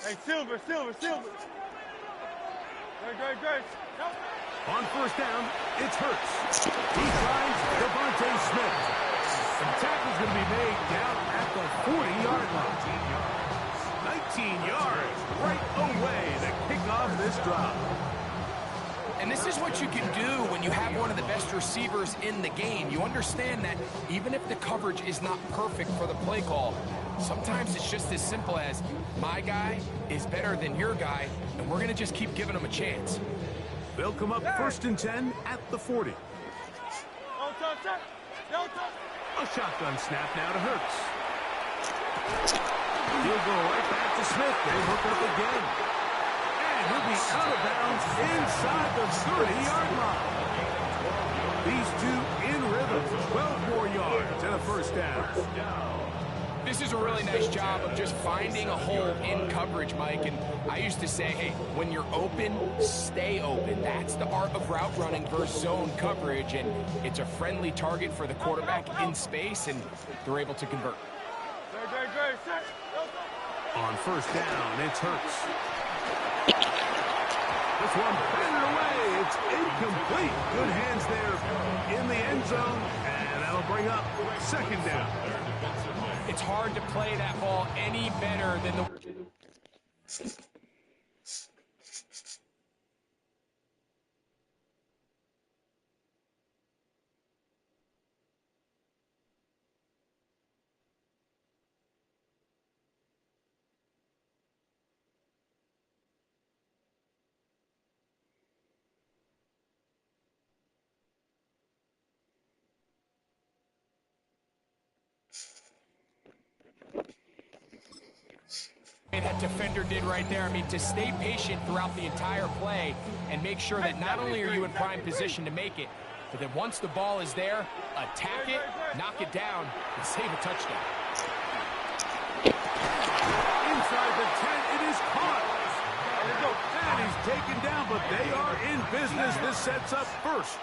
Hey, Silver. Great. On first down, it's Hurts. He finds Devontae Smith. And the tackle's going to be made down at the 40-yard line. 19 yards right away to kick off this drive. And this is what you can do when you have one of the best receivers in the game. You understand that even if the coverage is not perfect for the play call, sometimes it's just as simple as my guy is better than your guy, and we're going to just keep giving him a chance. They'll come up 1st and 10 at the 40. A shotgun snap now to Hurts. He'll go right back to Smith. They hook up again. And he'll be out of bounds inside the 30-yard line. These two in rhythm. 12 more yards and a first down. This is a really nice job of just finding a hole in coverage, Mike. And I used to say, hey, when you're open, stay open. That's the art of route running versus zone coverage. And it's a friendly target for the quarterback in space, and they're able to convert. On first down, it's Hurts. This one batted away. It's incomplete. Good hands there in the end zone. And that'll bring up 2nd down. It's hard to play that ball any better than the... that defender did right there. I mean, to stay patient throughout the entire play and make sure that not only are you in prime position to make it, but that once the ball is there, attack it, knock it down, and save a touchdown. Inside the 10, it is caught. And he's taken down, but they are in business. This sets up 1st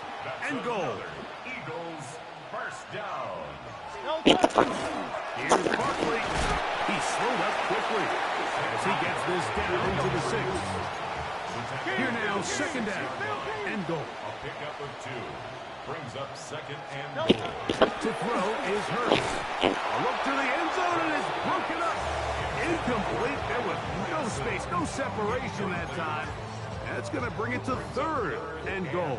and goal. Eagles first down. Here's Barkley. He slowed up quickly as he gets this down to the 6. Here now, 2nd down and goal. A pickup of 2 brings up 2nd and goal. To throw is Hurts. A look to the end zone, and it's broken up. Incomplete. There was no space, no separation that time. That's going to bring it to 3rd and goal.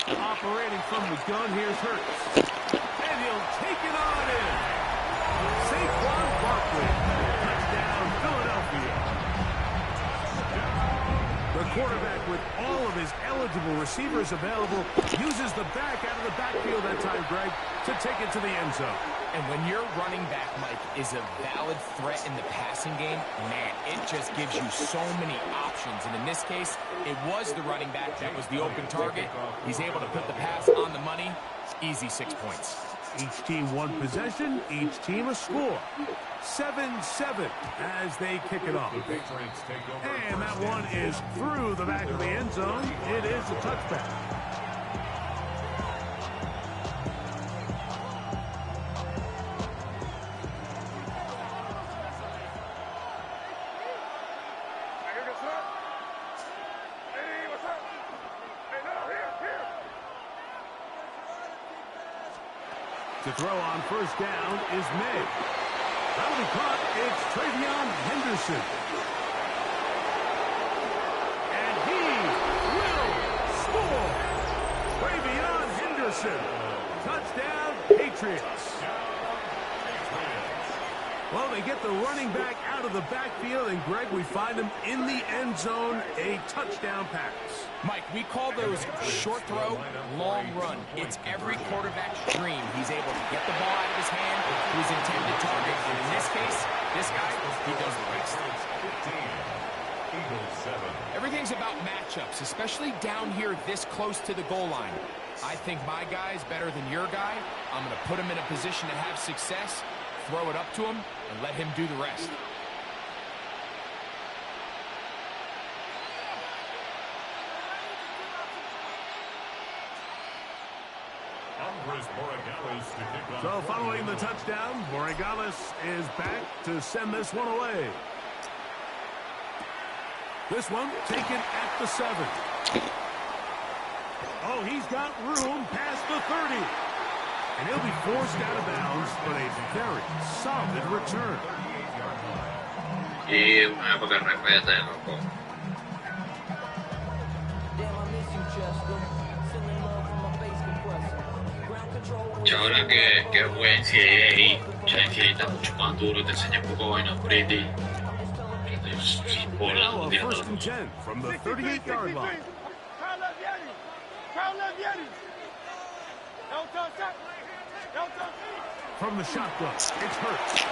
Operating from the gun, here's Hurts. And he'll take it on in. Saquon Barkley. Touchdown, Philadelphia. The quarterback, with all of his eligible receivers available, uses the back out of the backfield that time, Greg, to take it to the end zone. And when your running back, Mike, is a valid threat in the passing game, man, it just gives you so many options. And in this case, it was the running back that was the open target. He's able to put the pass on the money. Easy 6 points. Each team one possession, each team a score. 7-7 as they kick it off. And that one is through the back of the end zone. It is a touchback. To throw on first down is May. That'll be caught. It's Travion Henderson. And he will score. Travion Henderson. Touchdown, Patriots. Well, they get the running back out of the backfield, and Greg, we find him in the end zone, a touchdown pass. Mike, we call those short throw, long run. It's every quarterback's dream. He's able to get the ball out of his hand to his intended target. And in this case, this guy, he does the rest. Everything's about matchups, especially down here this close to the goal line. I think my guy is better than your guy. I'm going to put him in a position to have success, throw it up to him, and let him do the rest. So following the touchdown, Bigggg is back to send this one away. This one taken at the 7. Oh, he's got room past the 30. And he'll be forced out of bounds, but a very solid return. Y una época repete, loco. Cioè, ora che vuoi NCAA, cioè NCAA dà mucho más duro, te enseña un poco vaina pretty. Si bola, Now a tirando first and 10 from the 38-yard line. Crown left Yeti. Crown left Yeti. Don't touch that. Don't touch. From the shotgun, it's Hurts.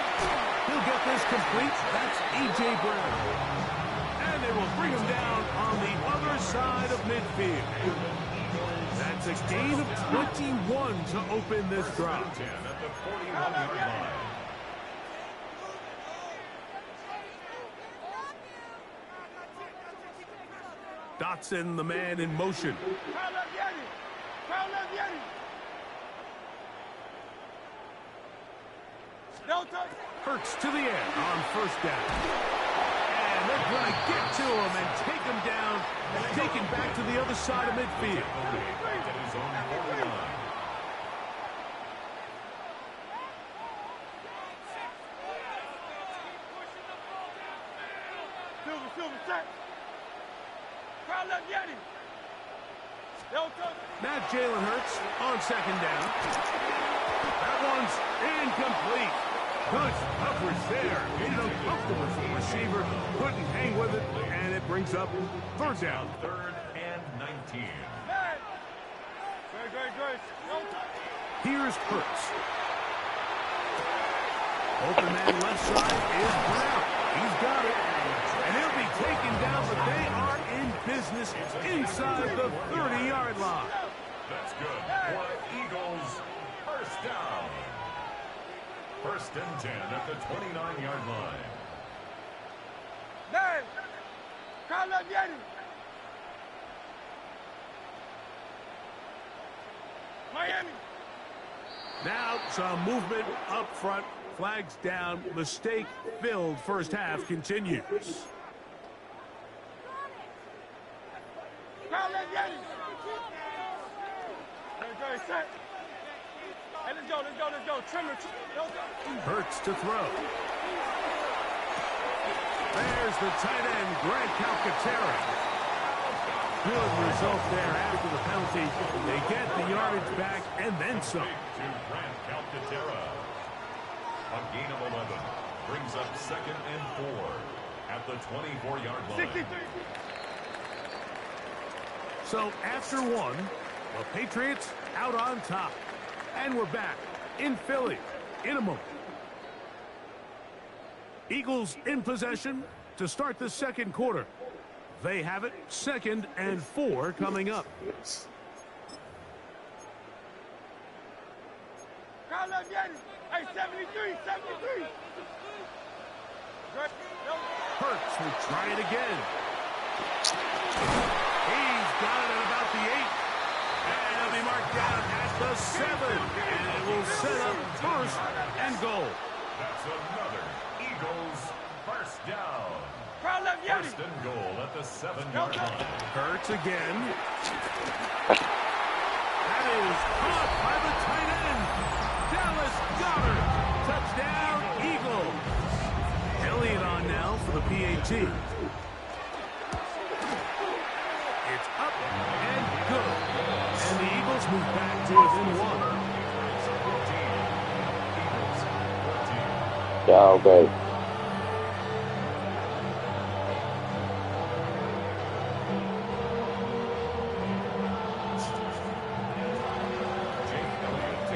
He'll get this complete. That's A.J. Brown. And they will bring him down on the other side of midfield. That's a gain of 21 to open this drive. At the 41-yard line. Dotson, the man in motion. Crown left Yeti. Crown left Yeti. Don't touch. Hurts to the end on first down. And they're going to get to him and take him down, take him back to the other side of midfield. At his own 49. Silver, set. Crown left Yeti. Don't touch. Now Jalen Hurts on second down. That one's incomplete. Good coverage there. Made it uncomfortable for the receiver. Couldn't hang with it, and it brings up third down. 3rd and 19. Hey. Great. Don't touch. Here's Hurts. Open man left side is Brown. He's got it. And he'll be taken down, but they are in business inside the 30-yard line. That's good for Eagles. First down. 1st and 10 at the 29-yard line. Hey. Crown left Yeti. Miami. Now some movement up front. Flags down. Mistake-filled first half continues. Crown left Yeti. Great, set. Hey, let's go. Trimmer. Don't touch. Hurts to throw. There's the tight end, Greg Calcaterra. Good result there after the penalty. They get the yardage back and then some. To Grant Calcaterra. A gain of 11. Brings up 2nd and 4 at the 24-yard line. 63. So after one, the Patriots out on top. And we're back in Philly in a moment. Eagles in possession to start the second quarter. They have it 2nd and 4 coming up. Crown left Yeti. Hey, 73. Great. Hurts will try it again. He's got it at about the 8. And it'll be marked down at the 7. And it will set up 1st and goal. That's another Eagles first down. Crown left Yeti. 1st and goal at the 7-yard line. Hurts again. That is caught by the tight end. Dallas Goedert. Touchdown, Eagles. Elliott on now for the PAT. It's up and good. And the Eagles move back to within 1. Yeah, okay.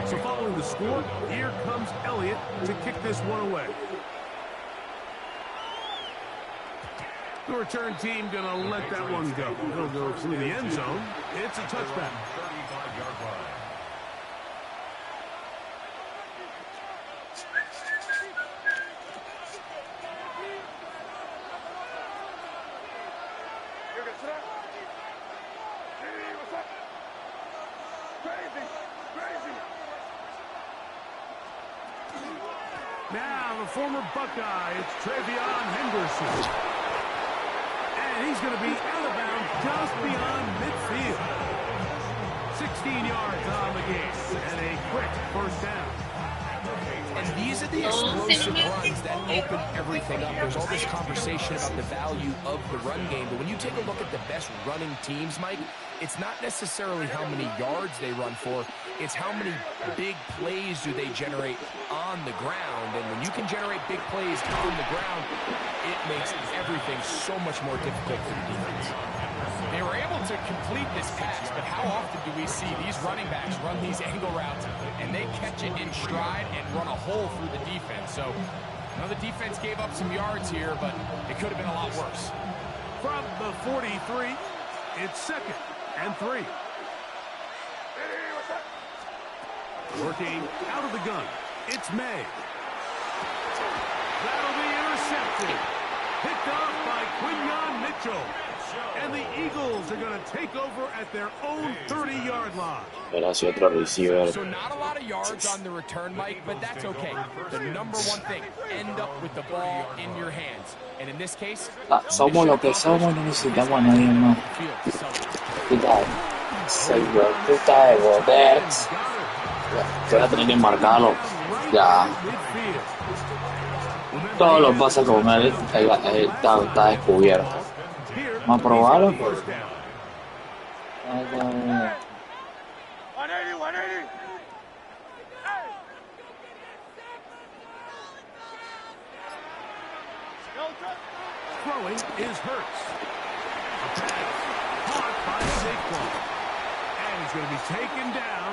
So following the score, here comes Elliott to kick this one away. The return team going to let that one go. It'll go through the end zone. It's a touchback. 35-yard line. Crazy. Now the former Buckeye, it's Travion Henderson. And he's going to be out of bounds just beyond midfield. 16 yards on the game and a quick first down. And these are the explosive runs that open everything up. There's all this conversation about the value of the run game, but when you take a look at the best running teams, Mike, it's not necessarily how many yards they run for, it's how many big plays do they generate on the ground. And when you can generate big plays on the ground, it makes everything so much more difficult for the defense. They were able to complete this pass, but how often do we see these running backs run these angle routes and they catch it in stride and run a hole through the defense? So, I know the defense gave up some yards here, but it could have been a lot worse. From the 43, it's 2nd and 3. Working out of the gun, it's May. That'll be intercepted. Picked off by Quinyon Mitchell. And the Eagles are going to take over at their own 30-yard line. So not a lot of yards on the return, Mike, but that's okay. The number one thing, end up with the ball in your hands. And in this case, somos lo que somos, no necesitamos a nadie más. Tú estás de Godex. Te voy a tener que marcarlo. Ya. Todo lo pasa con él, está descubierto. Vamos a probarlo. 180, 180. Hey. Throwing is Hurts. A pass caught by Saquon. And he's going to be taken down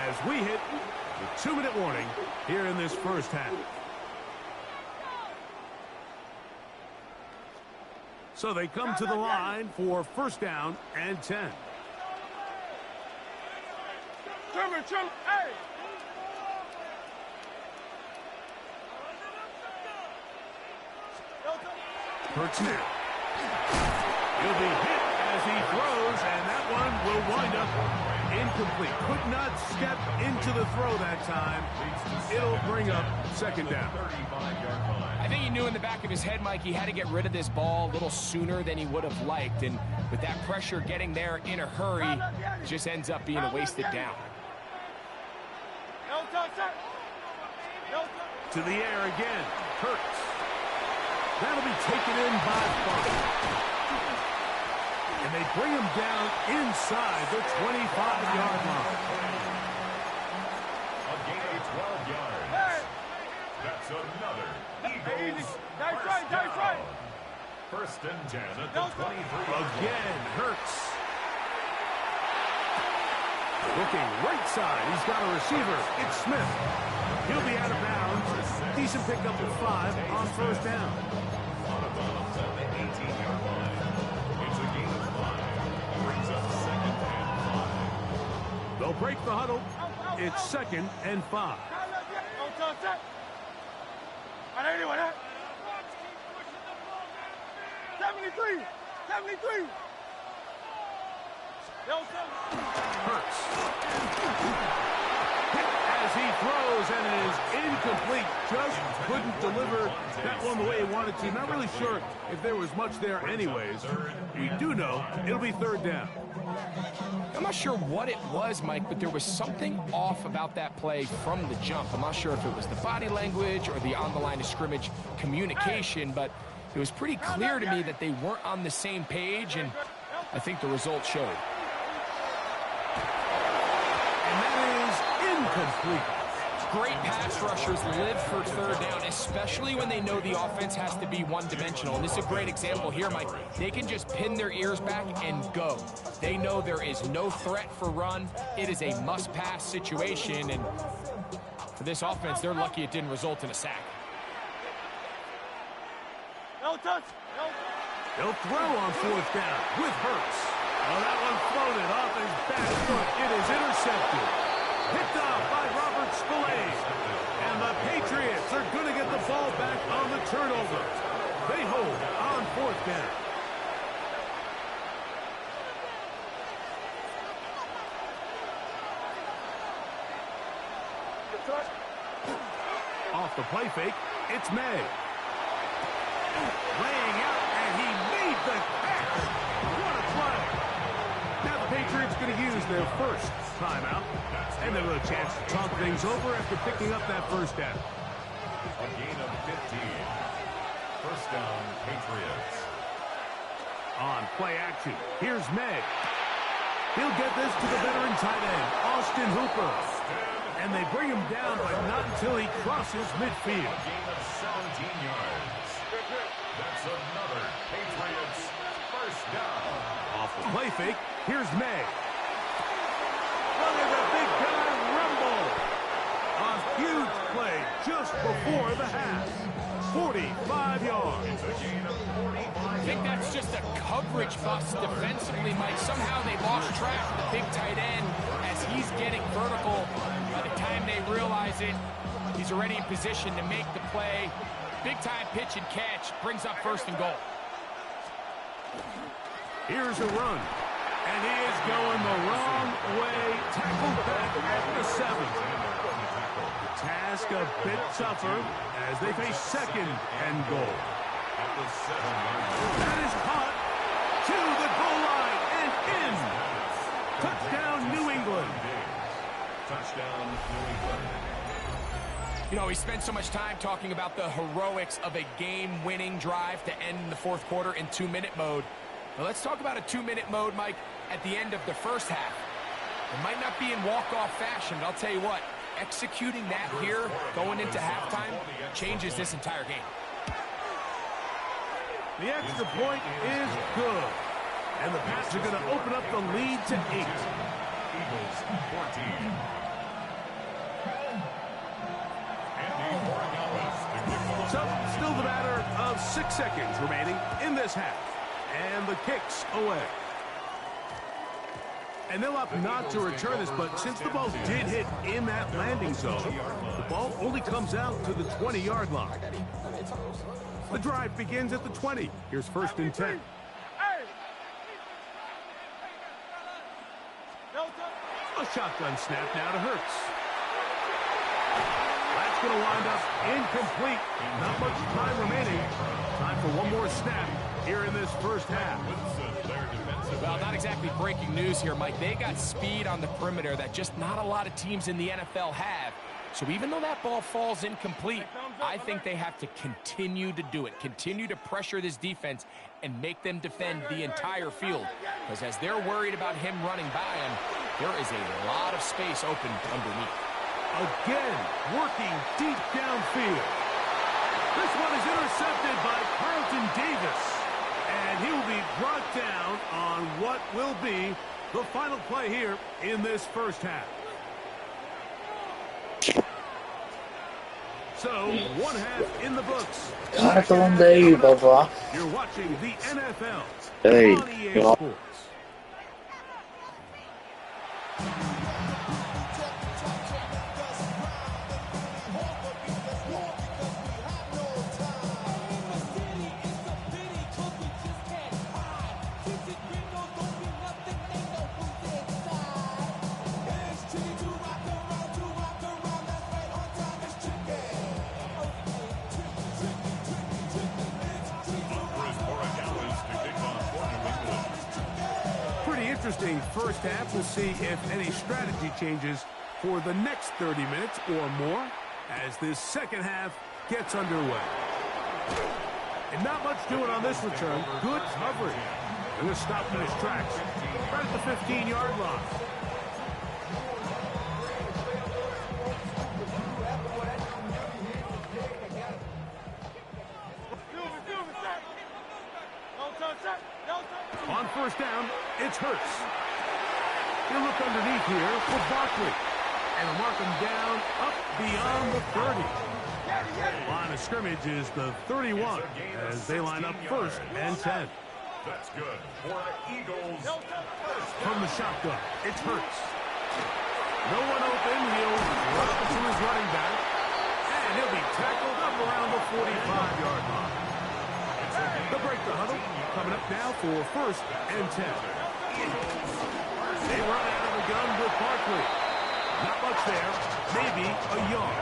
as we hit the 2-minute warning here in this first half. So they come to the line for first down and 10. Hey! Hurts now. He'll be hit as he throws, and that one will wind up incomplete. Could not step into the throw that time. It'll bring up second down. I think he knew in the back of his head, Mike, he had to get rid of this ball a little sooner than he would have liked. And with that pressure getting there in a hurry, it just ends up being a wasted down. To the air again. Hurts. That'll be taken in by Bigggg. And they bring him down inside the 25-yard line. A gain of 12 yards. That's another Eagles first down. First and 10 at the 23. Again, Hurts. Looking right side. He's got a receiver. It's Smith. He'll be out of bounds. Decent pickup of 5 on first down. On a bounce at the 18-yard line. It's a gain of 5. Brings up second and 5. They'll break the huddle. It's 2nd and 5. 73. Hurts. Hit as he throws, and it is incomplete. Just couldn't deliver that one the way he wanted to. Not really sure if there was much there anyways. We do know it'll be third down. I'm not sure what it was, Mike, but there was something off about that play from the jump. I'm not sure if it was the body language or the on-the-line of scrimmage communication, but it was pretty clear to me that they weren't on the same page, and I think the result showed. And that is incomplete. Great pass rushers live for third down, especially when they know the offense has to be one-dimensional. And this is a great example here, Mike. They can just pin their ears back and go. They know there is no threat for run. It is a must-pass situation, and for this offense, they're lucky it didn't result in a sack. No touch. He'll throw on fourth down with Hurts. Oh, that one floated off his back foot. It is intercepted. Picked off by Robert Spillane. And the Patriots are going to get the ball back on the turnover. They hold on fourth down. Off the play fake, it's May. Laying out, and he made the catch. What a play. Now the Patriots going to use their first timeout, and they'll have a chance to talk things over after picking up that first down. A gain of 15. First down, Patriots. On play action, here's May. He'll get this to the veteran tight end, Austin Hooper. And they bring him down, but not until he crosses midfield. A gain of 17 yards. That's another Patriots first down. Off the play fake, here's May. Look at the big guy rumble. A huge play just before the half. 45 yards. It's a gain of 45 I think that's just a coverage bust defensively, Mike. Somehow they lost track of the big tight end as he's getting vertical. By the time they realize it, he's already in position to make the play. Big time pitch and catch brings up first and goal. Here's a run. And he is going the wrong way. Tackled back at the 7. The task a bit tougher as they face second and goal. at the 7-yard line. That is caught to the goal line and in. Touchdown, New England. Touchdown, New England. You know, we spent so much time talking about the heroics of a game-winning drive to end the fourth quarter in 2-minute mode. Now let's talk about a 2-minute mode, Mike, at the end of the first half. It might not be in walk-off fashion, but I'll tell you what, executing that here, going into halftime, changes this entire game. The extra point is good. And the Pats are going to open up the lead to 8. Eagles 14. So, still the matter of 6 seconds remaining in this half. And the kick's away. And they'll opt not to return this, but since the ball did hit in that landing zone, the ball only comes out to the 20-yard line. The drive begins at the 20. Here's first and 10. A shotgun snap now to Hurts. That's going to wind up incomplete. Not much time remaining. Time for one more snap here in this first half. Well, not exactly breaking news here, Mike. They got speed on the perimeter that just not a lot of teams in the NFL have. So even though that ball falls incomplete, I think they have to continue to do it. Continue to pressure this defense and make them defend the entire field. Because as they're worried about him running by him, there is a lot of space open underneath. Again, working deep downfield. This one is intercepted by Carlton Davis. And he will be brought down on what will be the final play here in this first half. So, one half in the books. Cartón de ahí, papá. You're watching the NFL Hey, on EA yo. Sports. Interesting first half. We'll see if any strategy changes for the next 30 minutes or more as this second half gets underway. And not much doing on this return. Good coverage. And going to stop in his tracks right at the 15-yard line. On first down, it's Hurts. He'll look underneath here for Barkley. And he'll mark him down up beyond the 30. Line of scrimmage is the 31 as they line up first and 10. That's good for Eagles. From the shotgun, it's Hurts. No one open. He'll run up to his running back. And he'll be tackled up around the 45-yard line. They'll break the huddle. Coming up now for first and 10. They run out of the gun with Barkley. Not much there. Maybe a yard.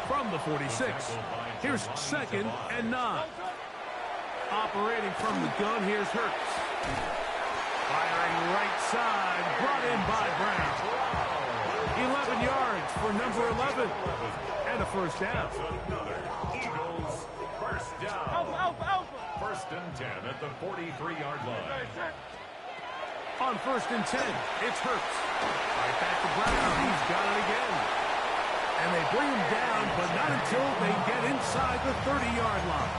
From from the 46. Here's 2nd and 9. Operating from the gun, here's Hurts. Firing right side, brought in by Brown. 11 yards for number 11. And a first down. Another Eagles first down. Alpha. 1st and 10 at the 43-yard line. On 1st and 10, it's Hurts. Right back to Brown. He's got it again. And they bring him down, but not until they get inside the 30-yard line.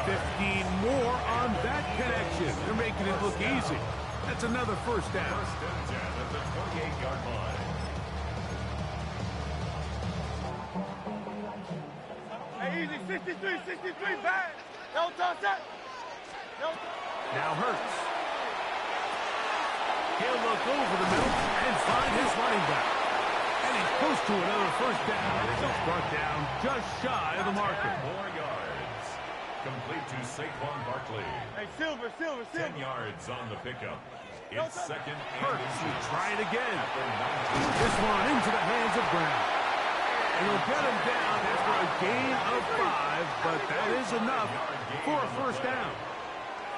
15 more on that connection. They're making it look easy. That's another first down. 1st and 10 at the 28-yard line. Hey, easy. 63, bad. No toss that. Now Hurts. He'll look over the middle and find his running back. And he's close to another first down. It's brought down just shy of the marker. 4 yards. Complete to Saquon Barkley. Hey, Silver. 10 yards on the pickup. It's 2nd and Hurts will try it again. at the 19. This one into the hands of Brown. And he'll get him down after a gain of 5, but that is enough for a first down.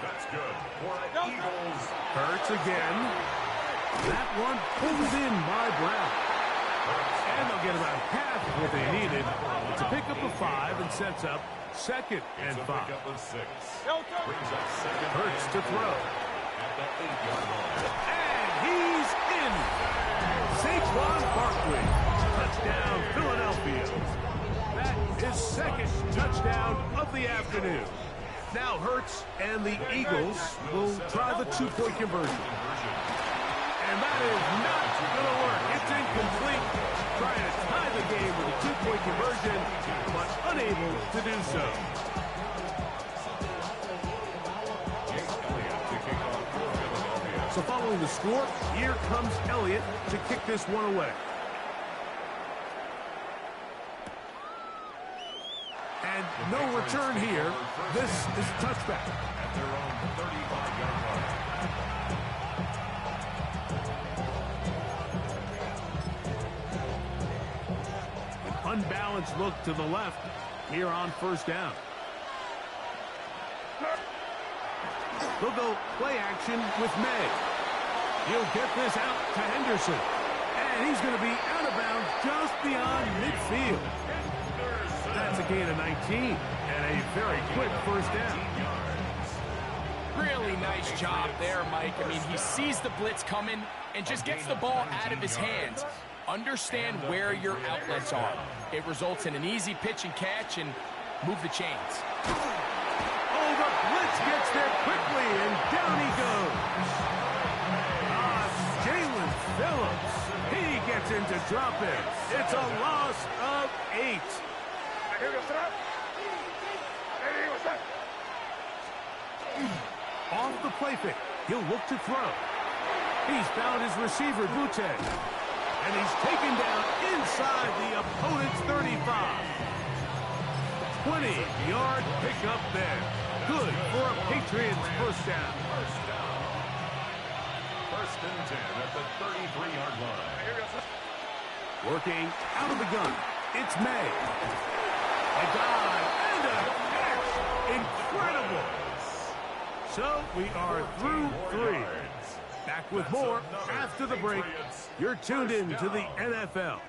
That's good for the Eagles. Hurts again. That one pulled in by Brown. And they'll get about half what they needed to pick up a 5 and sets up 2nd and 5. It's a pickup of 6. Brings up 2nd Hurts and to 10 throw. at the 8-yard line. And he's in. Saquon Barkley. Touchdown, Philadelphia. That is 2nd touchdown of the afternoon. Now Hurts and the Eagles will try the 2-point conversion. And that is not going to work. It's incomplete. Trying to tie the game with a 2-point conversion, but unable to do so. Jake Elliott to kick off for Philadelphia. So following the score, here comes Elliott to kick this one away. And no return here. This is a touchback. At their own 35-yard line. An unbalanced look to the left here on first down. They'll go play action with May. He'll get this out to Henderson. And he's going to be out of bounds just beyond midfield. That's a gain of 19 and a very quick first down. Really nice job there, Mike. I mean, he sees the blitz coming and just gets the ball out of his hands. Understand where your outlets are. It results in an easy pitch and catch and move the chains. Oh, the blitz gets there quickly, and down he goes. Jalen Phillips. He gets into drop-in. It's a loss of 8. Off the play fake. He'll look to throw. He's found his receiver, Butte. And he's taken down inside the opponent's 35. 20-yard pickup there. Good for a Patriots first down. 1st and 10 at the 33-yard line. Working out of the gun. It's May. A dive and a catch. Incredible. So we are through 3. Back with more after the break. You're tuned in to the NFL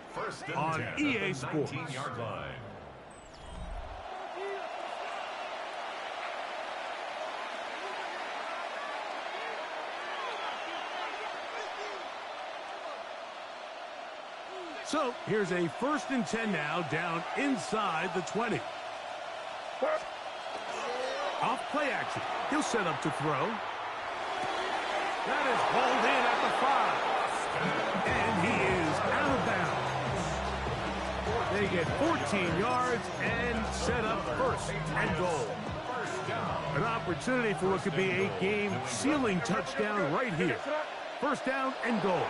on EA Sports. 19-yard line. So here's a 1st and 10 now, down inside the 20. Off play action. He'll set up to throw. That is hauled in at the 5. And he is out of bounds. They get 14 yards and set up 1st and goal. An opportunity for what could be a game-sealing touchdown right here. 1st down and goal.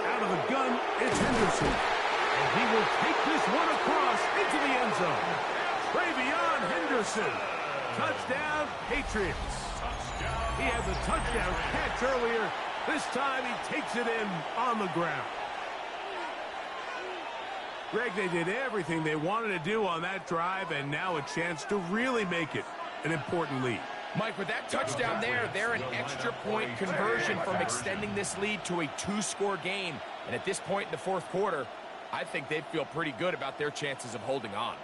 Out of the gun, it's Henderson. And he will take this one across into the end zone. Travion Henderson. Touchdown, Patriots. He had the touchdown catch earlier. This time he takes it in on the ground. Greg, they did everything they wanted to do on that drive, and now a chance to really make it an important lead. Mike, with that touchdown there, they're an extra point conversion from extending this lead to a 2-score game. And at this point in the fourth quarter, I think they feel pretty good about their chances of holding on.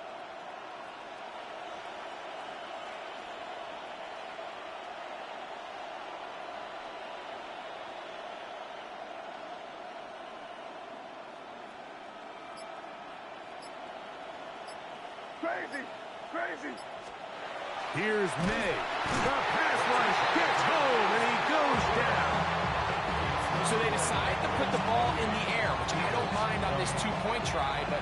Crazy, crazy. Here's May. The pass rush gets home, and he goes down. So they decide to put the ball in the air, which I don't mind on this 2-point try, but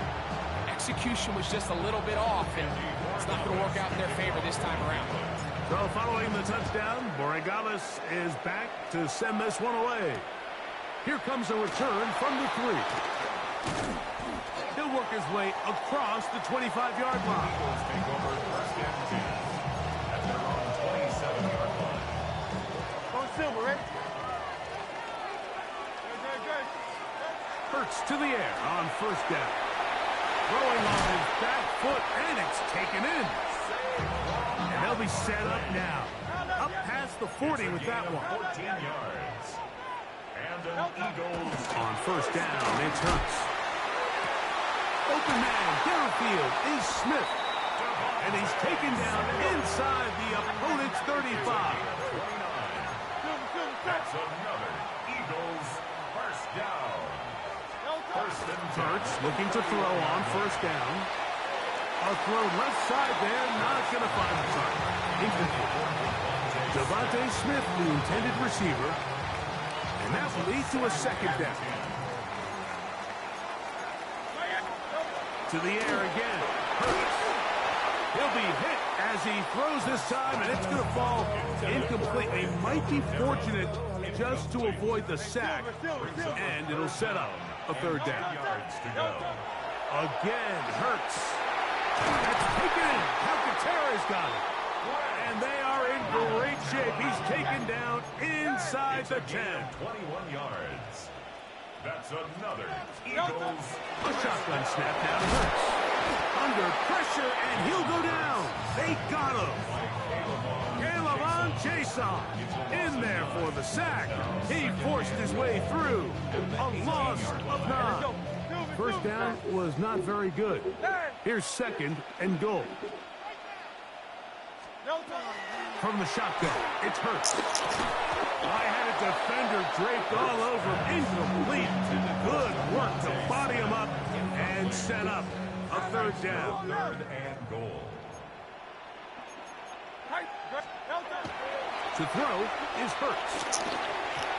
execution was just a little bit off, and it's not going to work out in their favor this time around. So following the touchdown, Bigggg is back to send this one away. Here comes a return from the 3. He'll work his way across the 25-yard line. Eagles take over first and 10 at their own 27-yard line. Go Silver, ready? Good. Hurts to the air on first down. Throwing on his back foot, and it's taken in. And they'll be set up now. Up past the 40 with that one. 14 yards. And an Eagles On first down, it's Hurts. Open man downfield is Smith. And he's taken down inside the opponent's 35. That's another Eagles first down. First and 10. Hurts looking to throw on first down. A throw left side there, not going to find the target. Incomplete. Devontae Smith, the intended receiver. And that will lead to a second down. To the air again. Hurts. He'll be hit as he throws this time, and it's going to fall incomplete. They might be fortunate just to avoid the sack, and it'll set up a third down. Yards to go. Again, Hurts. That's taken in. Calcaterra's got it. And they are in great shape. He's taken down inside the 10. 21 yards. That's another Eagles. A shotgun snap down to Hurts. Under pressure, and he'll go down. They got him. Caleb Jason in there for the sack. He forced his way through. A loss of 9. First down was not very good. Here's second and goal. From the shotgun, it's Hurts. I had a defender draped all over him. Incomplete. Good work to body him up and set up a third down. Third and goal. To throw is Hurts.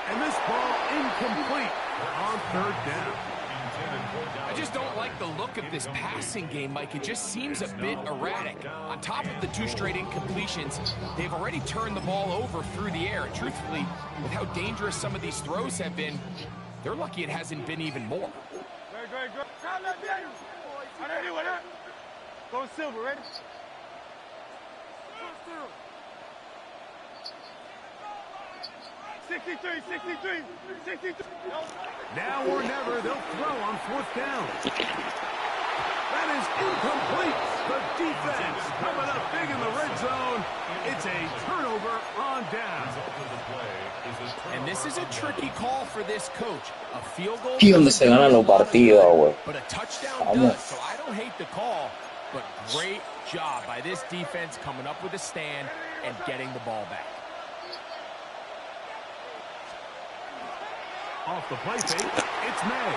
And this ball incomplete on third down. I just don't like the look of this passing game, Mike. It just seems a bit erratic. On top of the 2 straight incompletions, they've already turned the ball over through the air. And truthfully, with how dangerous some of these throws have been, they're lucky it hasn't been even more. Go Silver, ready? 63. Now or never, they'll throw on fourth down. That is incomplete. The defense coming up big in the red zone. It's a turnover on down. And this is a tricky call for this coach. A field goal, Aquí donde se ganan los partidos, güey. but a touchdown Vamos. does. So I don't hate the call, but great job by this defense coming up with a stand and getting the ball back. Off the play fake, it's May.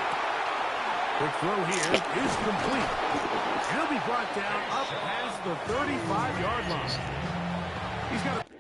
Quick throw here is complete. He'll be brought down up past the 35-yard line. He's got a...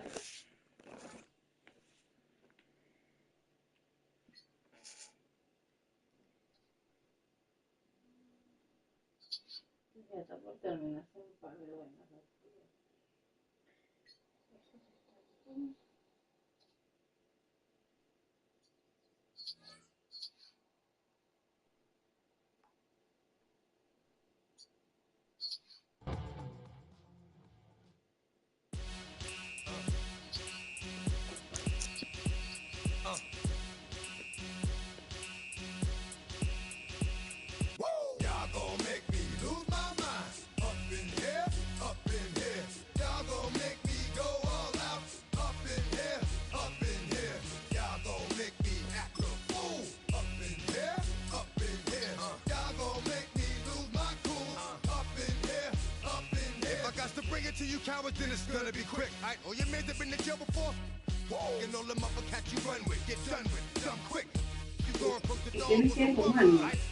Y'all gon' make cowards, then it's gonna be quick. All right, all your men have been to jail before. And all them uppercats you run with, get done with, done quick. You go and approach the door with the bump.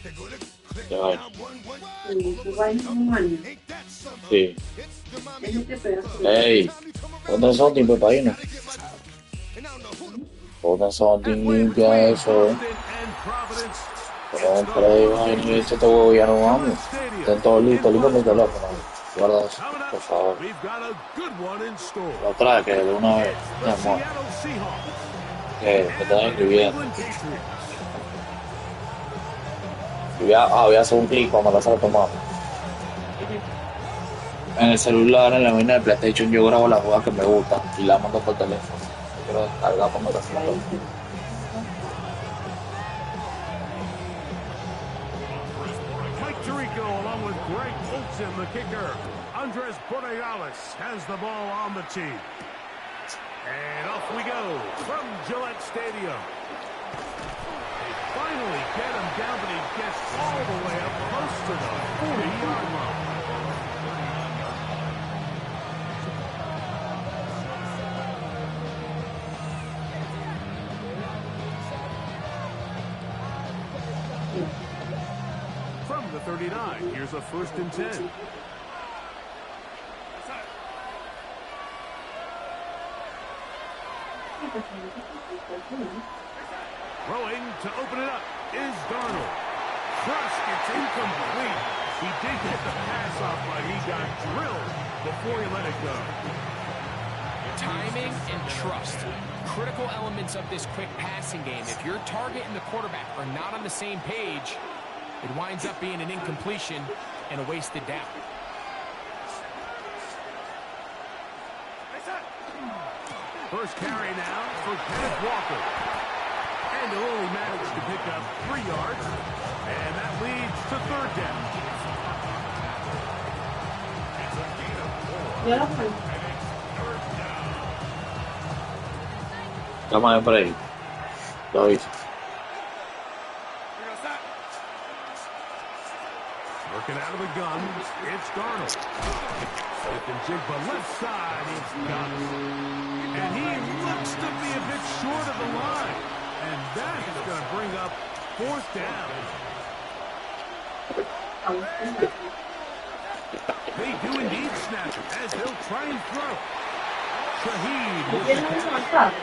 They go to click 911. Ain't that something? Sí. It's the mommy. Ey, ¿dónde son timbre para irnos? And I don't know who the ¿Dónde son limpia Between eso? Boston and Providence. Compra y vaina, este huevo ya no vamos. Están todos listos, limpia mi teléfono. Guarda eso, Coming por up, favor. we've got a good one in store. Lo trae que de una vez, mi The amor. Seattle Seahawks Que me están and the escribiendo. Cleveland Patriots. Y voy a hacer un clic para mandárselo a tu mamá. En el celular, en la vaina de PlayStation, yo grabo las jugadas que me gustan y las mando por teléfono. Yo quiero descargar para mandárselo a tu mamá. Mike Tirico along with Greg Olsen, the kicker. Andres Borregales has the ball on the tee. And off we go from Gillette Stadium. They finally get him down, but he gets all the way up close to the 40-yard line. From the 39, here's a 1st and 10. Throwing to open it up is Darnold. Trust, it's incomplete. He did get the pass off, but he got drilled before he let it go. Timing and trust, critical elements of this quick passing game. If your target and the quarterback are not on the same page, it winds up being an incompletion and a wasted down. First carry now for Kenneth Walker. And he'll only manage to pick up 3 yards. And that leads to 3rd down. Llámame por ahí. Lo hice. Working out of the gun, it's Darnold. Open Jigba left side, he's got it. And he looks to be a bit short of the line. And that is going to bring up 4th down. They do indeed snap it as they'll try and throw. Shaheed with the catch.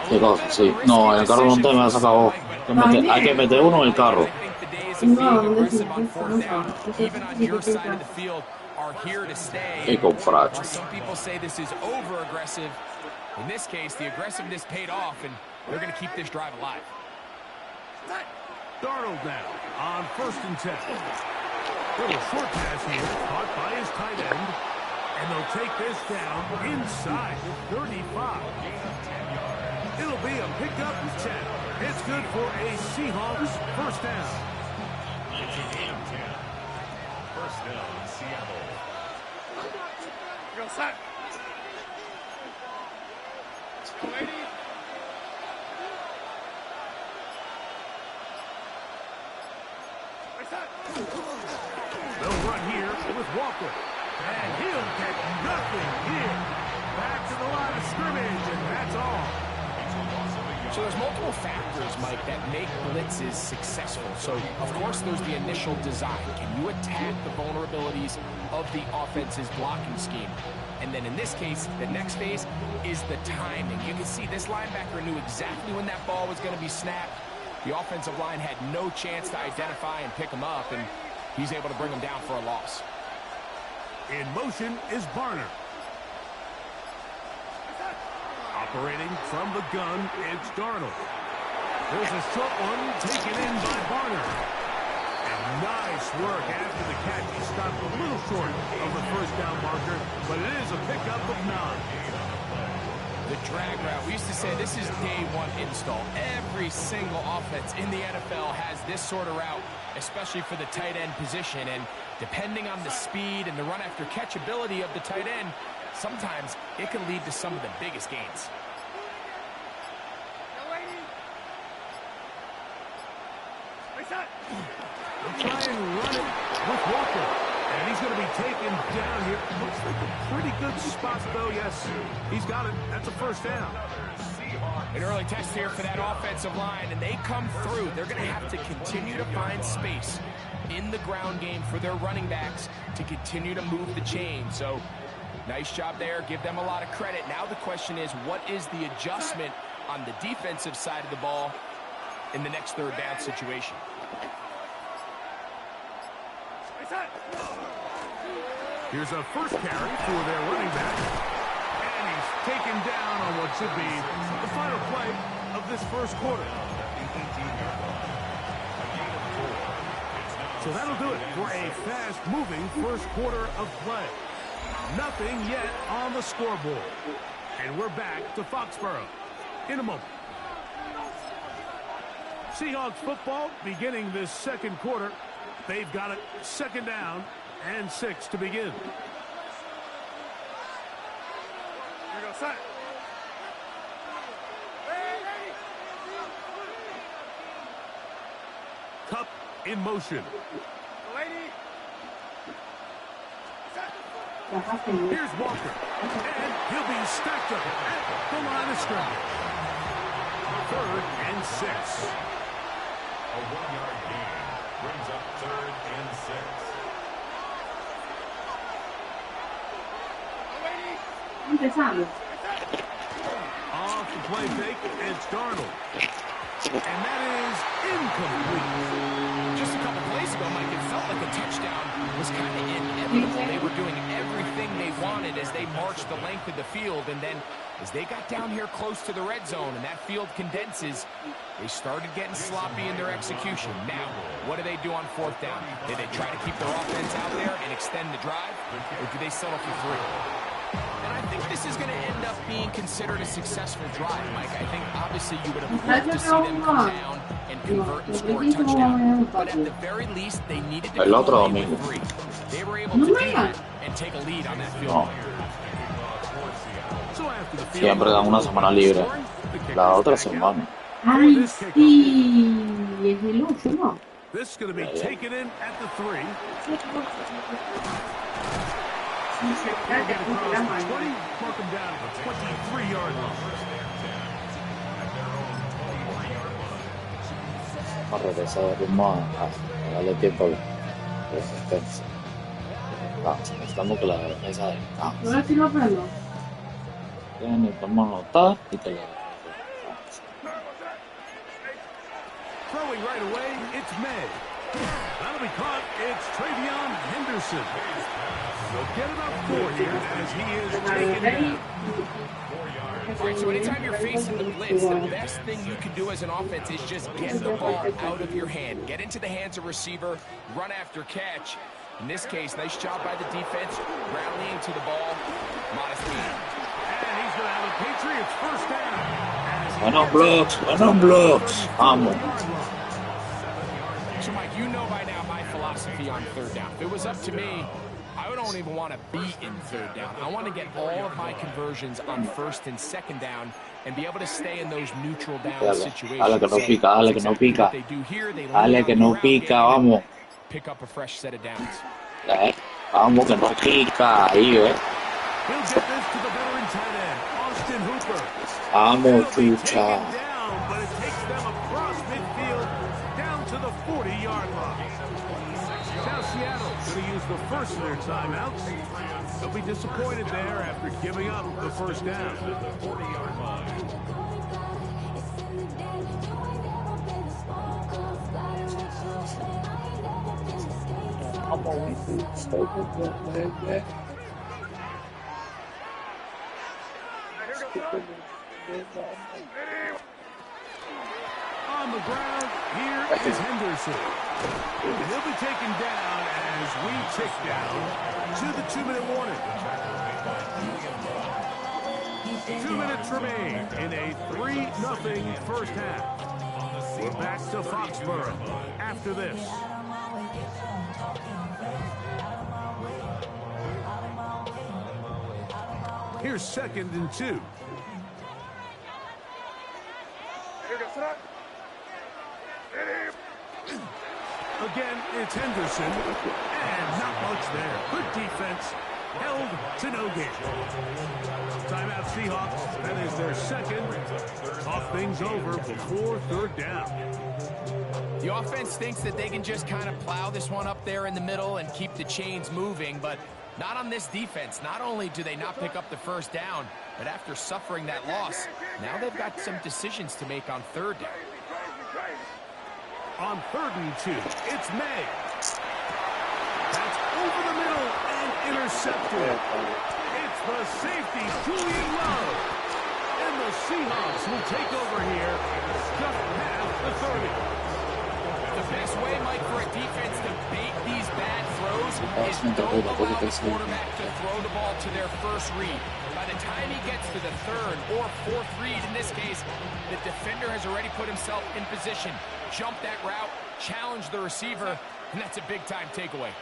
¿Qué cosa? Sí. No, en el carro no te me has sacado. Hay que meter uno en el carro. Qué compracho. Some people say this is over-aggressive. In this case, the aggressiveness paid off, and they're going to keep this drive alive. Darnold now on 1st and 10. Little short pass here, caught by his tight end. And they'll take this down inside the 35. It'll be a pickup 10. It's good for a Seahawks 1st down. It's a game 10. 1st down, Seattle. Go set. Lady. They'll run here with Walker. And he'll get nothing here. Back to the line of scrimmage, and that's all. So there's multiple factors, Mike, that make blitzes successful. So, of course, there's the initial design. Can you attack the vulnerabilities of the offense's blocking scheme? And then in this case, the next phase is the timing. You can see this linebacker knew exactly when that ball was going to be snapped. The offensive line had no chance to identify and pick him up, and he's able to bring him down for a loss. In motion is Barner. Operating from the gun, it's Darnold. There's a short one taken in by Barner. And nice work after the catch. He stopped a little short of the 1st down marker, but it is a pickup of 9. The drag route, we used to say this is day 1 install. Every single offense in the NFL has this sort of route, especially for the tight end position. And depending on the speed and the run after catch ability of the tight end, sometimes it can lead to some of the biggest gains. They'll try and run it with Walker. And he's going to be taken down here. Looks like a pretty good spot, though. Yes, he's got it. That's a first down. An early test here for that offensive line, and they come through. They're going to have to continue to find space in the ground game for their running backs to continue to move the chain. So, nice job there. Give them a lot of credit. Now the question is, what is the adjustment on the defensive side of the ball in the next third down situation? Here's a first carry for their running back. And he's taken down on what should be the final play of this first quarter. So that'll do it for a fast-moving first quarter of play. Nothing yet on the scoreboard. And we're back to Foxborough in a moment. Seahawks football beginning this second quarter. They've got it second down and 6 to begin. Here we go, set. Cup in motion. Here's Walker. And he'll be stacked up at the line of scrimmage. 3rd and 6. A 1-yard gain brings up 3rd and 6. Off the play fake, it's Darnold. And that is incomplete. Just a couple plays ago, Mike, it felt like a touchdown was kind of inevitable. They were doing everything they wanted as they marched the length of the field. And then as they got down here close to the red zone and that field condenses, they started getting sloppy in their execution. Now, what do they do on 4th down? Do they try to keep their offense out there and extend the drive? Or do they settle for 3? And I think this is going to end up being considered a successful drive, Mike. I think obviously you would have loved to see them come down and convert and score a touchdown. But at the very least, they needed to come away with 3. They were able to do that and take a lead on that field. Siempre dan una semana libre. La otra semana. Ay, sí. Es el 8, ¿no? This is going to be taken in at the 3. 20, mark them down at the 23-yard line. A regresar de ritmo a darle tiempo a la resistencia. Necesitamos que la defensa descanse. ¿Ahora sí lo prendo? Necesitamos anotar y que la Throwing right away, it's May. That'll be caught. It's Travion Henderson. They'll get it up 4 here as he is taken down. All right, so anytime you're facing the blitz, the best thing you can do as an offense is just get the ball out of your hand. Get into the hands of receiver, run after catch. In this case, nice job by the defense, rallying to the ball. Modest lead. And he's going to have a Patriots first down. Buenos blocks. Vamos. So, Mike, you know by now my philosophy on 3rd down. If it was up to me, I don't even want to be in 3rd down. I want to get all of my conversions on 1st and 2nd down and be able to stay in those neutral down situations. Dale que no pica, dale que no pica. Dale que no pica, vamos. Pick up a fresh set of downs. Vamos que no pica, ahí, He'll get this to the veteran tight end, Austin Hooper. Vamos, chucha. Down, but it takes them across midfield down to the 40-yard line. Now Seattle going to use the first of their timeouts. They'll be disappointed there after giving up the first down. On the ground, here is Henderson. And he'll be taken down as we tick down to the 2-minute warning. 2 minutes remain in a 3-0 first half. We're back to Foxborough after this. Here's 2nd and 2. Again, it's Henderson, and not much there. Good defense, held to no gain. Timeout Seahawks, that is their second. Talk things over before third down. The offense thinks that they can just kind of plow this one up there in the middle and keep the chains moving, but not on this defense. Not only do they not pick up the first down, but after suffering that loss, now they've got some decisions to make on third down. On 3rd and 2, it's May. That's over the middle and intercepted. It's the safety, Julian Love. And the Seahawks will take over here just past the 30. The best way, Mike, for a defense to bait these bad throws is don't allow the quarterback to throw the ball to their first read. By the time he gets to the 3rd or 4th read, in this case, the defender has already put himself in position. Jump that route, challenge the receiver, and that's a big-time takeaway.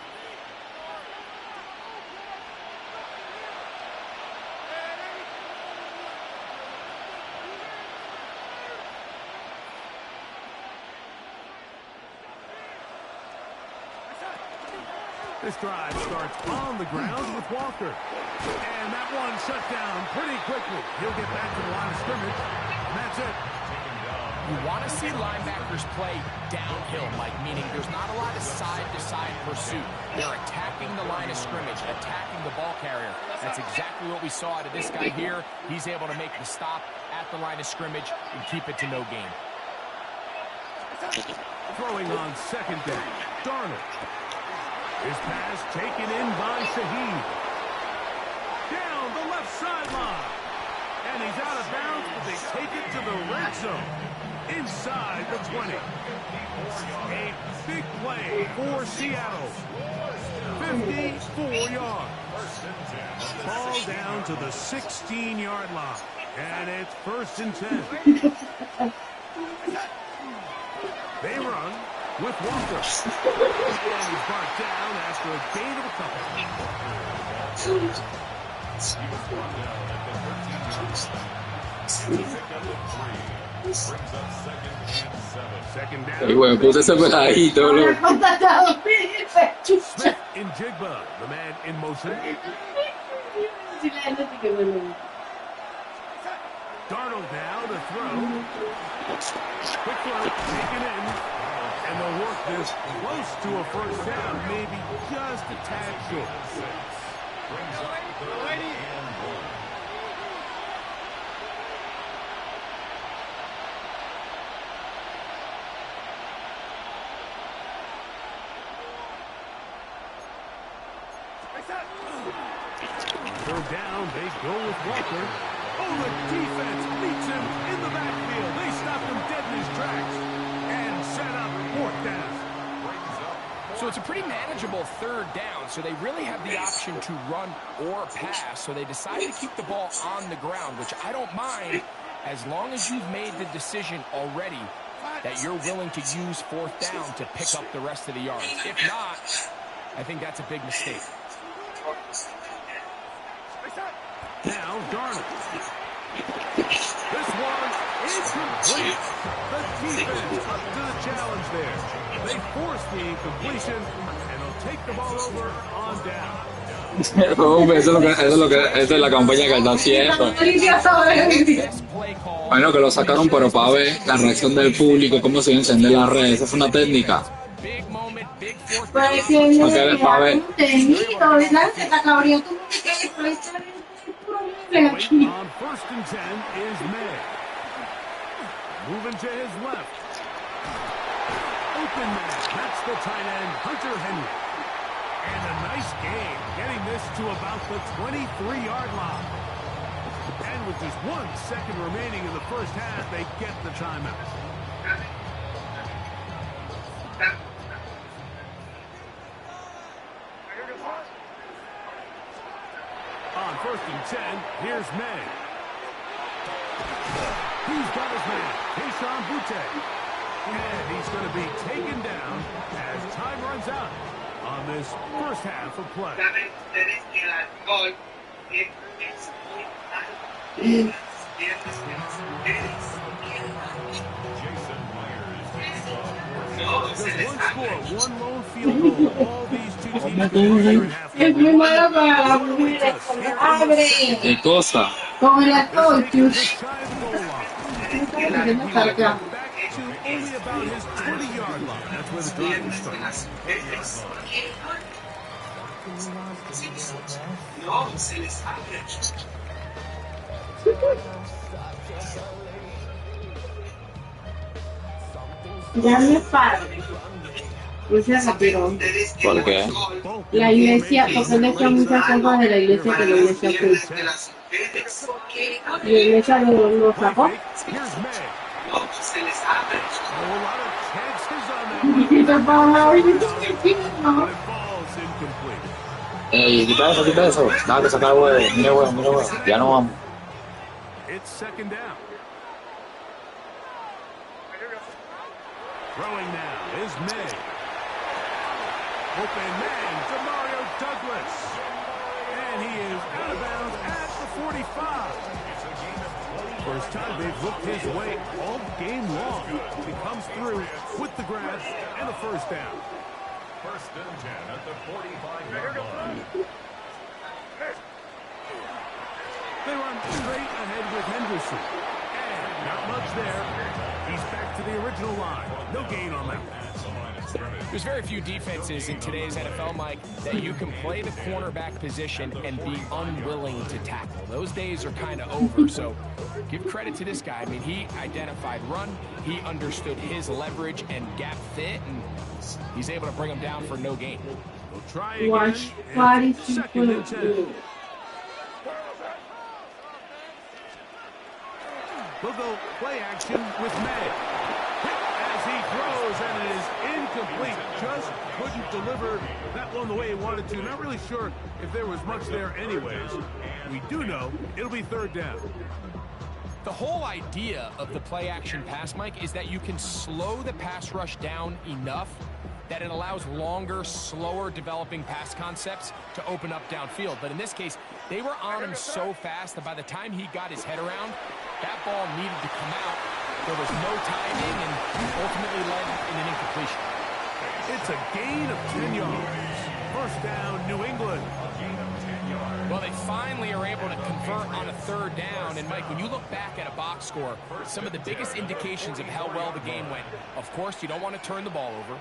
This drive starts on the ground with Walker. And that one shut down pretty quickly. He'll get back to the line of scrimmage, and that's it. You want to see linebackers play downhill, Mike, meaning there's not a lot of side-to-side pursuit. They're attacking the line of scrimmage, attacking the ball carrier. That's exactly what we saw out of this guy here. He's able to make the stop at the line of scrimmage and keep it to no gain. Throwing on 2nd down, Darnold. His pass taken in by Shaheed. Down the left sideline. And he's out of bounds, but they take it to the red zone. Inside the 20. A big play for Seattle. 54 yards. Ball down to the 16-yard line. And it's 1st and 10. They run with Walker. And he's brought down after a gain of a couple. He was brought down at the 13 yards. And he picked up the 3. Brings up 2nd and 7. 2nd down. Ay, güey, puse ese pedajito, loco. Smith in Bigggg, the man in motion. Darnold now to throw. Quick throw, taken in. And they'll work this close to a first down, maybe just a tad short. Brings up 3rd and 1. Third down, they go with Walker. Oh, the defense beats him in the backfield. They stop him dead in his tracks and set up 4th down. So it's a pretty manageable 3rd down, so they really have the option to run or pass, so they decide to keep the ball on the ground, which I don't mind as long as you've made the decision already that you're willing to use 4th down to pick up the rest of the yards. If not, I think that's a big mistake. Now, Darnold. This one is complete. The defense up to the challenge there. They force the incompletion, and they'll take the ball over on down. Hombre, esa es la campaña que está haciendo. Bueno, que lo sacaron, pero para ver la reacción del público, cómo se enciende las redes. Esa es una técnica. Okay, para ver. On 1st and 10 is May. Moving to his left. Open man. That's the tight end, Hunter Henry. And a nice gain, getting this to about the 23-yard line. And with just 1 second remaining in the first half, they get the timeout. On 1st and 10, here's May. He's got his man, Keyshawn Butte. And he's going to be taken down as time runs out on this first half of play. Jason Myers takes off. Just one score, one lone field goal. All these two teams could push here in half court. muy malo para la What awaits mujer us cuando here in the second abre. ¿Qué cosa? Como la This taken tortuga. just shy of the goal line. No está And diciendo he will carga. get back to only about his 20-yard line. That's where the drive will start. Ya me paro. Y se retiró. ¿Por qué? La iglesia, porque él decía muchas cosas de la iglesia que la iglesia oculta. Y la iglesia lo sacó. Here's May. A lot of chances on that. Y te pasa, oye, But it falls incomplete. Ey, quita eso. Nada que sacar huevo. Mira huevo. Ya no vamos. It's second down. Throwing now is May. Open man to Mario Douglas. And he is out of bounds at the 45. First time they've looked his way all game long. He comes through with the grab and a first down. First and 10 at the 45-yard line. They run straight ahead with Henderson. And not much there. He's back to the original line. No gain on that. There's very few defenses in today's NFL, Mike, that you can play the cornerback position and be unwilling to tackle. Those days are kind of over, so give credit to this guy. I mean, he identified run, he understood his leverage and gap fit, and he's able to bring him down for no gain. We'll try again. And second and 10. We'll go play action with May. As he throws, and it is incomplete. Just couldn't deliver that one the way he wanted to. Not really sure if there was much there anyways. We do know it'll be third down. The whole idea of the play-action pass, Mike, is that you can slow the pass rush down enough that it allows longer, slower developing pass concepts to open up downfield. But in this case, they were on him so fast that by the time he got his head around, that ball needed to come out. There was no timing and ultimately led in an incompletion. It's a gain of 10 yards. First down, New England. Well, they finally are able to convert on a third down. And, Mike, when you look back at a box score, some of the biggest indications of how well the game went, of course, you don't want to turn the ball over.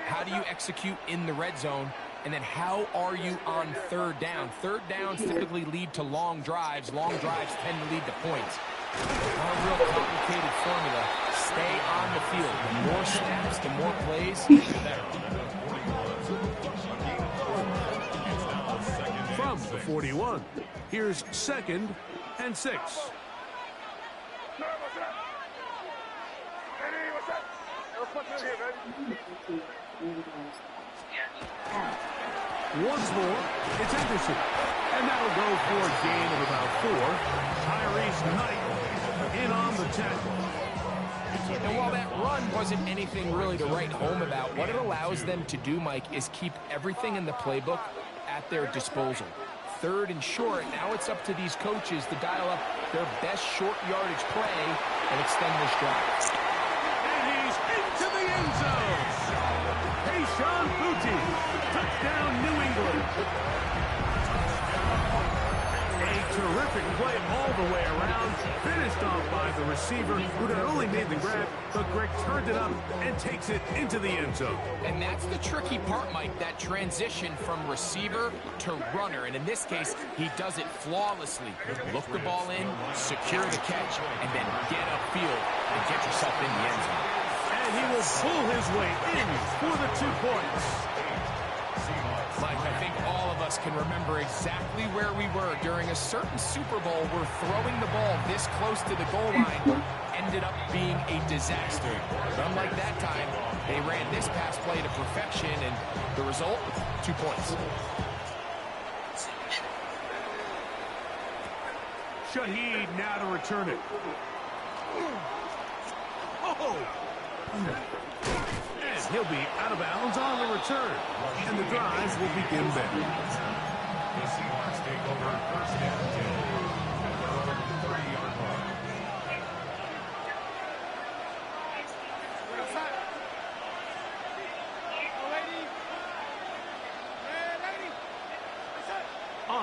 How do you execute in the red zone? And then how are you on third down? Third downs typically lead to long drives. Long drives tend to lead to points. Not a real complicated formula. Stay on the field. The more snaps, the more plays, the better. From the 41, here's second and 6. Once more, it's Henderson. And that'll go for a gain of about 4. Tyrese Knight in on the tackle. And while that run wasn't anything really to write home about, what it allows them to do, Mike, is keep everything in the playbook at their disposal. Third and short, now it's up to these coaches to dial up their best short yardage play and extend this drive. And he's into the end zone. Sean Booty, touchdown New England. A terrific play all the way around, finished off by the receiver who not only made the grab, but Greg turned it up and takes it into the end zone. And that's the tricky part, Mike, that transition from receiver to runner. And in this case, he does it flawlessly. Look the ball in, secure the catch, and then get upfield and get yourself in the end zone. And he will pull his way in for the 2 points. Mike, I think all of us can remember exactly where we were during a certain Super Bowl where throwing the ball this close to the goal line ended up being a disaster. But unlike that time, they ran this pass play to perfection, and the result, 2 points. Shaheed now to return it. Oh! And he'll be out of bounds on the return. And the drive will begin there. The Seahawks take over first and 10. 30-yard line.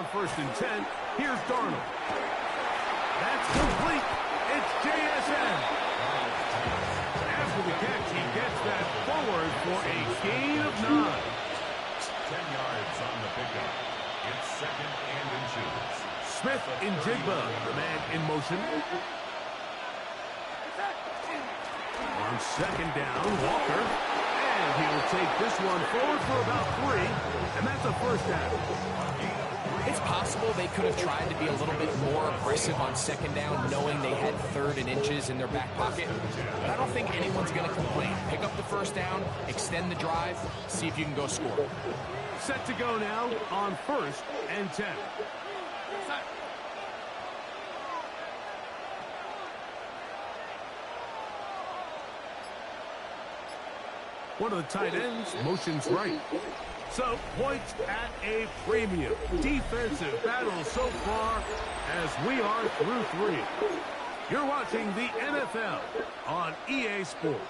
on 1st and 10. Here's Darnold. That's complete. It's JSN. After the catch, he gets that forward for a gain of 9. 10 yards on the pickup. It's 2nd and inches. Smith in Bigggg, the man in motion. On 2nd down, Walker. And he'll take this one forward for about 3. And that's a 1st down. It's possible they could have tried to be a little bit more aggressive on 2nd down, knowing they had 3rd and inches in their back pocket. But I don't think anyone's going to complain. Pick up the 1st down, extend the drive, see if you can go score. Set to go now on 1st and 10. One of the tight ends motions right. So, points at a premium. Defensive battle so far as we are through 3. You're watching the NFL on EA Sports.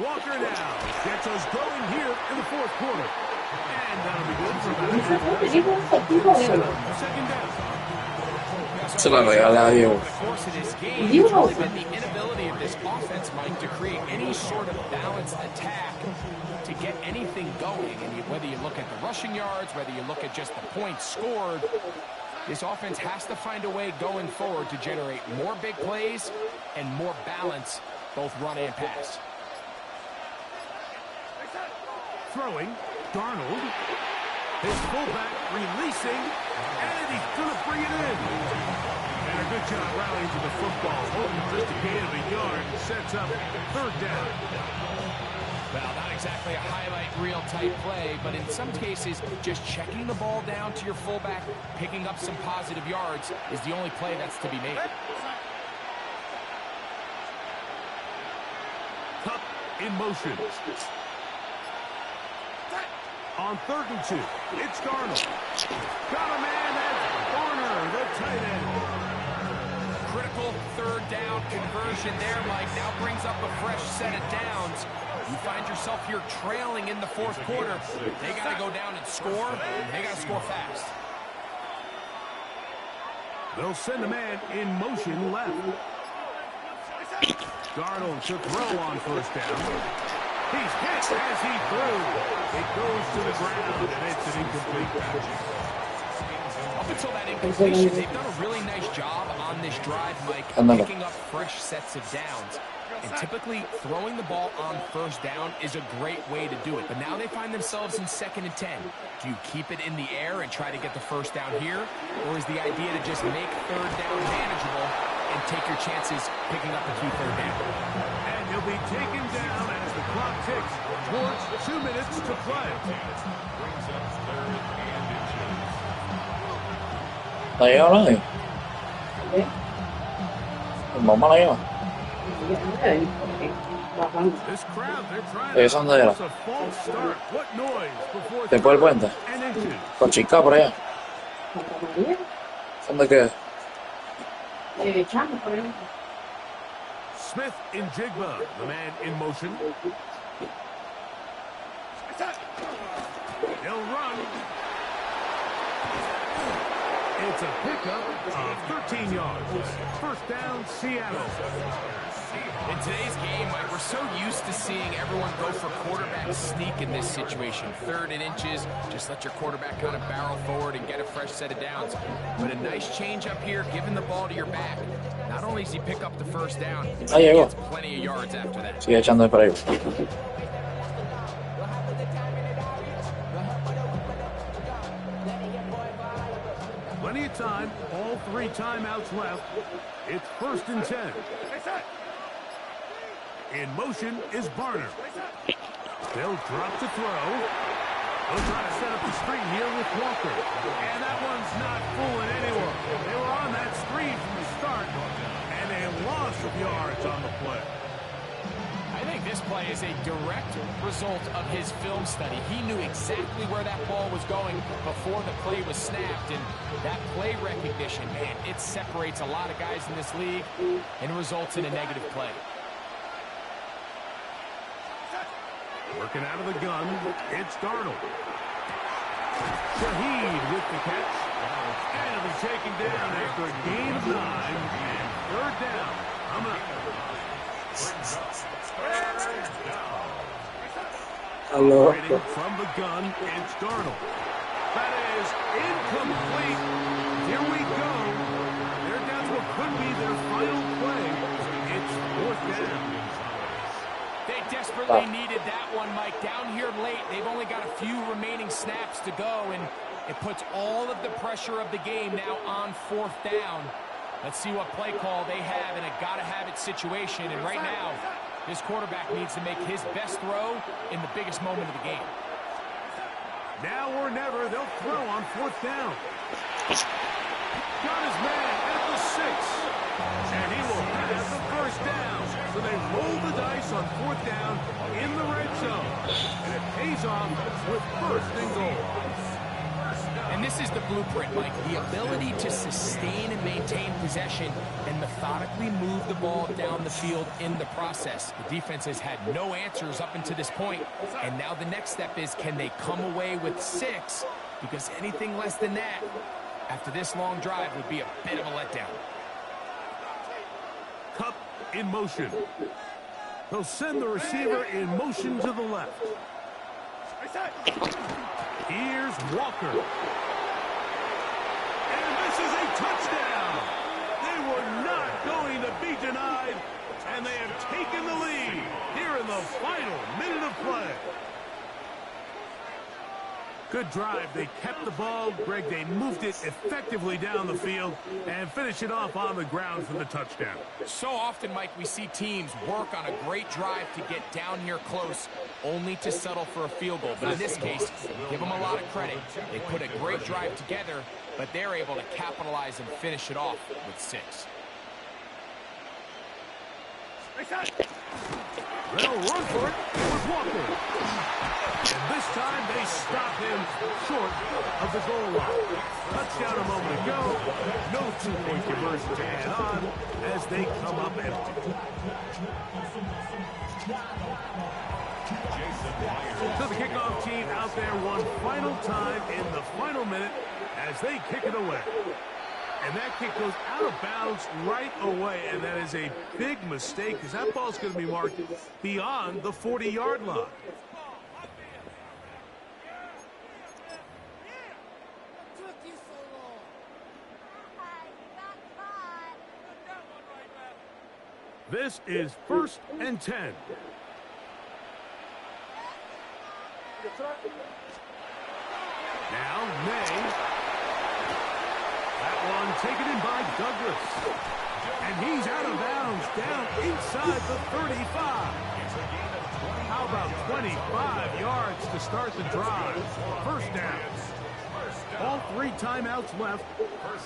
Walker now gets us going here in the 4th quarter. And that'll be good for about 2nd down. Se la regala Diego. Over the course of this game, it's really been the inability of this offense, Mike, to create any sort of balanced attack to get anything going. And whether you look at the rushing yards, whether you look at just the points scored, this offense has to find a way going forward to generate more big plays and more balance, both run and pass. Throwing, Darnold. His fullback releasing, and he's going to bring it in. And a good job rallying to the football, holding just a gain of a yard, and sets up 3rd down. Well, not exactly a highlight reel type play, but in some cases, just checking the ball down to your fullback, picking up some positive yards is the only play that's to be made. Cup in motion. On 3rd and 2, it's Darnold. Got a man, that's Garner, the tight end. Critical 3rd down conversion there, Mike. Now brings up a fresh set of downs. You find yourself here trailing in the 4th quarter. They got to go down and score. They got to score fast. They'll send a man in motion left. Darnold to throw on 1st down. He's hit as he threw. It goes to the ground, and it's an incomplete pass. Up until that incompletion, they've done a really nice job on this drive, Mike, picking up fresh sets of downs. And typically, throwing the ball on 1st down is a great way to do it. But now they find themselves in 2nd and 10. Do you keep it in the air and try to get the 1st down here? Or is the idea to just make 3rd down manageable and take your chances picking up a key 3rd down? And he'll be taken down as the clock ticks towards 2 minutes to play. Brings up 3rd and inches. La lleva nadie. El mamá la lleva. This crowd, they're trying ¿De dónde era? to false start. What noise before Después del puente. and inches. Con Chica por allá. ¿Dónde queda? Smith in Bigggg, the man in motion. He'll run. It's a pickup of 13 yards. 1st down, Seattle. In today's game, Mike, we're so used to seeing everyone go for quarterback sneak in this situation. 3rd and inches, just let your quarterback kind of barrel forward and get a fresh set of downs. But a nice change up here, giving the ball to your back. Not only does he pick up the 1st down, he gets plenty of yards after that. Sigue echando de por ahí. Plenty of time, all 3 timeouts left. It's 1st and 10. In motion is Barner. They'll drop to throw. They'll try to set up the screen here with Walker. And that one's not fooling anyone. They were on that screen from the start, and a loss of yards on the play. I think This play is a direct result of his film study. He knew exactly where that ball was going before the play was snapped, and that play recognition, man, it separates a lot of guys in this league and results in a negative play. Working out of the gun, it's Darnold. Shaheed with the catch. And he'll be taken down after a gain of 9 and third down. Coming up. Hello. From the gun, it's Darnold. That is incomplete. Here we go. They're down to what could be their final play. It's fourth down. They desperately needed that one, Mike. Down here late, they've only got a few remaining snaps to go, and it puts all of the pressure of the game now on fourth down. Let's see what play call they have in a gotta-have-it situation. And right now, this quarterback needs to make his best throw in the biggest moment of the game. Now or never, they'll throw on fourth down. Got his man at the 6. And he will have the first down. So they roll the dice on fourth down in the red zone. And it pays off with first and goal. And this is the blueprint, Mike. The ability to sustain and maintain possession and methodically move the ball down the field in the process. The defense has had no answers up until this point, and now the next step is, can they come away with 6? Because anything less than that, after this long drive, would be a bit of a letdown. Cup in motion. He'll send the receiver in motion to the left. Here's Walker. And this is a touchdown. They were not going to be denied, and they have taken the lead here in the final minute of play. Good drive. They kept the ball. Greg, they moved it effectively down the field and finish it off on the ground for the touchdown. So often, Mike, we see teams work on a great drive to get down here close, only to settle for a field goal. But in this case, give them a lot of credit. They put a great drive together, but they're able to capitalize and finish it off with 6. They'll run for it with Walker. And this time they stop him short of the goal line. Touchdown a moment ago. No 2-point conversion to add on as they come up empty. So the kickoff team out there one final time in the final minute as they kick it away. And that kick goes out of bounds right away, and that is a big mistake because that ball's going to be marked beyond the 40-yard line. This is 1st and 10. Now, May. That one taken in by Douglas. And he's out of bounds down inside the 35. How about 25 yards to start the drive? First down. All 3 timeouts left.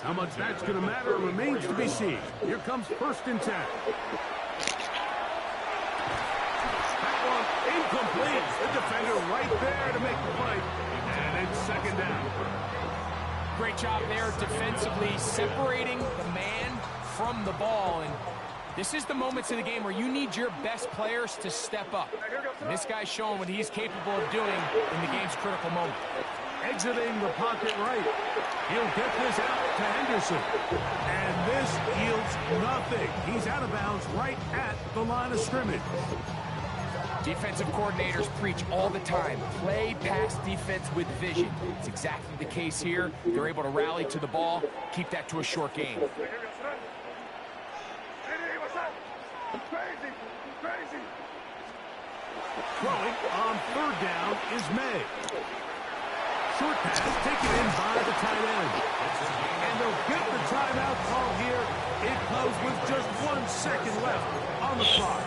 How much that's going to matter remains to be seen. Here comes 1st and 10. That one incomplete. The defender right there to make the play. And it's 2nd down. Great job there defensively, separating the man from the ball. And this is the moments in the game where you need your best players to step up. And this guy's showing what he's capable of doing in the game's critical moment. Exiting the pocket right. He'll get this out to Henderson. And this yields nothing. He's out of bounds right at the line of scrimmage. Defensive coordinators preach all the time, play pass defense with vision. It's exactly the case here. They're able to rally to the ball, keep that to a short game. Throwing on 3rd down is May. Short pass taken in by the tight end. And they'll get the timeout call here. It comes with just 1 second left on the clock.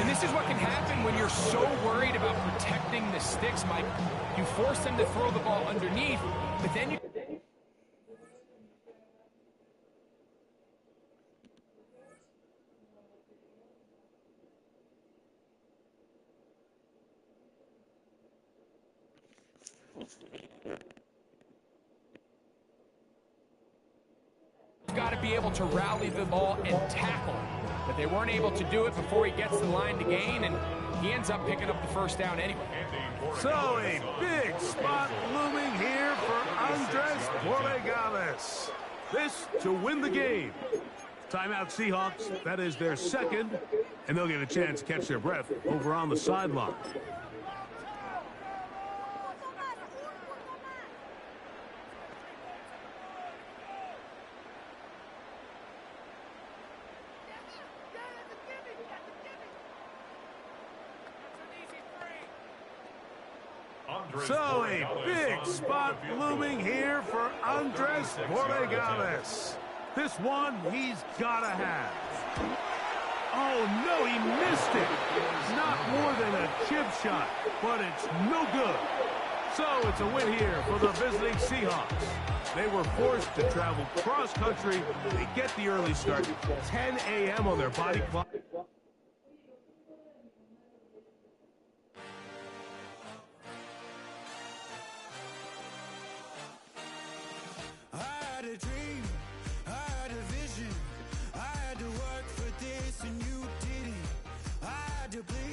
And this is what can happen when you're so worried about protecting the sticks, Mike. You force them to throw the ball underneath, but then you... Got to be able to rally the ball and tackle, but they weren't able to do it before he gets the line to gain, and he ends up picking up the first down anyway. So a big spot looming here for Andres Borregales. This to win the game. Timeout Seahawks, that is their second, and they'll get a chance to catch their breath over on the sideline. So a big spot looming here for Andres Borregales. This one he's got to have. Oh, no, he missed it. Not more than a chip shot, but it's no good. So it's a win here for the visiting Seahawks. They were forced to travel cross-country. They get the early start, 10 a.m. on their body clock. A dream, I had a vision, I had to work for this and you didn't, I had to bleed.